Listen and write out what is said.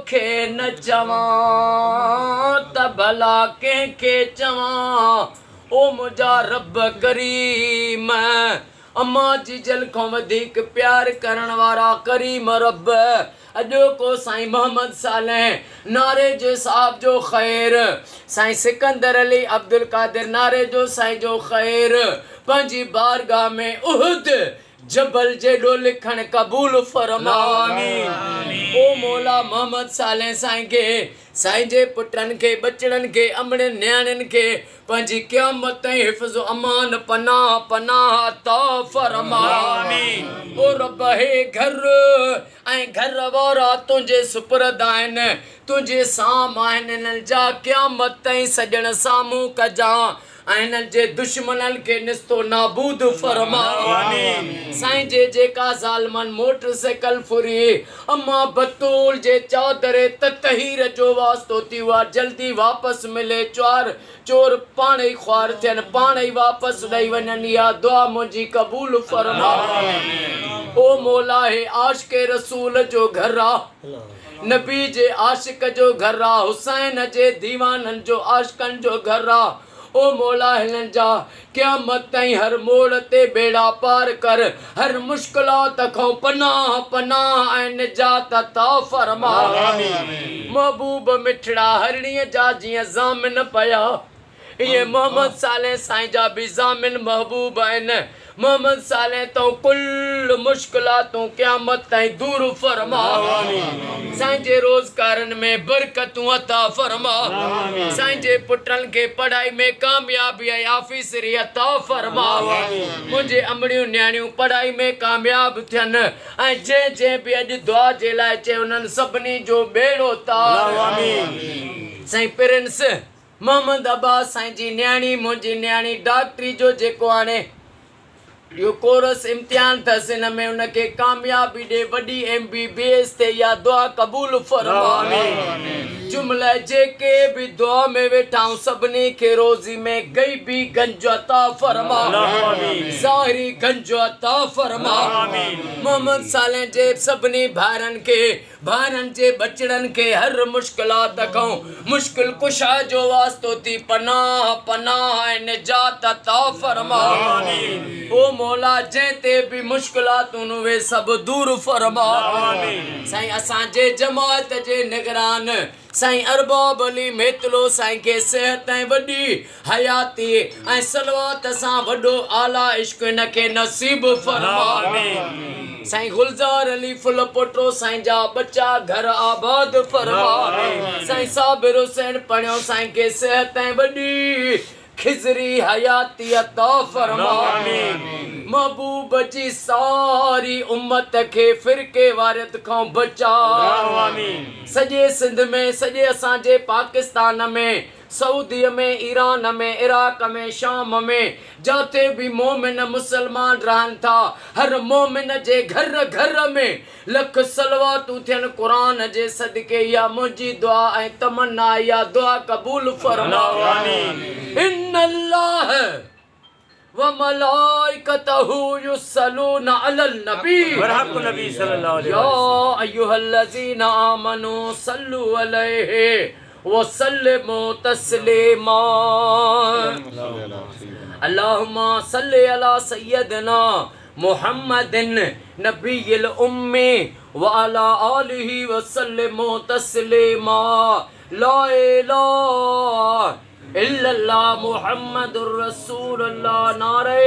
तोखे न चवां त भला कंहिंखे चवां। ओ मुंहिंजा रब करीम अम्मा जी जल खां वधीक प्यार करण वारा करीम रब। अॼो को साईं मोहम्मद सालेह नारे जे साहब जो ख़ैर, साईं सिकंदर अली अब्दुल कादिर नारे जो साईं जो ख़ैर पंहिंजी बारगाह में उहद जबल जेॾो लिखण क़बूल फरमा। ओ मौला मोहम्मद सालेह साईं खे, साईं जे पुटनि खे, बचड़नि खे, अमड़नि न्याणियुनि खे पंहिंजी क़यामत ताईं हिफ़्ज़ अमान पनाह पनाह अता फरमा। ओ रब हे घर ऐं घर वारा तुंहिंजे सुपुर्द आहिनि, तुंहिंजे साम आहिनि, हिननि जा क़यामत ताईं सॼण साम्हूं कजां ऐं हिननि जे दुश्मननि खे निस्तो नाबूद फरमा। साईं जे जेका ज़ालमन मोटरसाइकिल फुरी अम्मा बतूल जे चादर ततहीर जो वास्तो थी उहा जल्दी वापसि मिले, चोर पाण ई ख्वार थियनि, पाण ई वापसि ॾेई वञनि, इहा दुआ मुंहिंजी क़बूल फरमा। ओ मौला हे आशिक़ रसूल जो घर आहे, नबी जे आशिक़ जो घर आहे, हुसैन जे दीवाननि जो आशिक़नि जो घर आहे। ओ मौला हिननि जा क़यामत ताईं हर मोड़ ते बेड़ा पार कर, हर मुश्किलात खां पनाह पनाह ऐं निजात अता फरमा। महबूब मिठड़ा हरणीअ जा जीअं ज़ामिन पया, इहे मोहम्मद सालेह साईं जा बि ज़ामिन महबूब आहिनि। मोहम्मद सालेह तो कुल मुश्किलातूं क़यामत ताईं दूर फरमा। साईं जे रोज़गारनि में बरकतूं अता फरमा। साईं जे पुटनि खे पढ़ाई में कामयाबी ऐं आफ़ीसरी अता फरमा। मुंहिंजे अमड़ियूं न्याणियूं पढ़ाई में कामयाब थियनि ऐं जंहिं बि अॼु दुआ जे लाइ चए उन्हनि सभिनी जो बेड़ो तार। साईं प्रिंस मोहम्मद अब्बास साईं जी न्याणी, मुंहिंजी न्याणी डॉक्टरी जो जेको हाणे इहो कोर्स इम्तिहान अथसि, हिन में उनखे कामयाबी ॾे, वॾी MBBS ते इहा दुआ क़बूल फरमा। जुमिला जेके बि दुआ में वेठा आहियूं सभिनी खे रोज़ी में ग़ैबी गंज अता फरमा, ज़ाहिरी गंज अता फरमा। मोहम्मद सालेह जे सभिनी भाइरनि खे, भाइरनि जे बचड़नि खे हर मुश्किलात खां मुश्किल कुशा जो वास्तो थी पनाह पनाह ऐं निजात अता फरमा। ओ मौला जंहिं ते बि मुश्किलातूं उहे सभु दूर फरमा। साईं असांजे जमात जे निगरान साईं अरबाब अली मेतलो साईं खे सेहत ऐं वॾी हयाती ऐं सलवात सां वॾो आला इश्क हिनखे नसीब फरमा। साईं गुलज़ार अली फुल पोटो साईं जा बच्चा घर आबाद फरमा। साईं साबिर हुसैन पढ़ियो साईं खे सेहत ऐं वॾी खिज़री हयाती अता फरमा। महबूब जी सारी उम्मत खे फिरके वारियत खां बचा। सॼे सिंध में, सॼे असांजे पाकिस्तान में, सऊदीअ में, ईरान में, इराक में, शाम में, जिथे बि मोमिन मुसलमान रहनि था, हर मोमिन जे घर घर में लख सलवातूं थियनि क़ुरान जे सदके। इहा मुंहिंजी दुआ ऐं तमन्ना, इहा दुआ क़बूल फरमा। इन्नल्लाह व मलाइकतहू युसल्लूना अलल नबी बरहक नबी सल्लल्लाहु अलैहि या वसल्लम। अय्युहल्लज़ीना आमनू सल्लु अलैहि व सल्लिमू तस्लीमा। अल्लाहुम्मा सल्लि अला सय्यदना मुहम्मदिन नबिय्यिल उम्मी व अला आलिहि व सल्लिमू तस्लीमा। ला इलाहा इल्लल्लाह मुहम्मदुर रसूलुल्लाह। नारे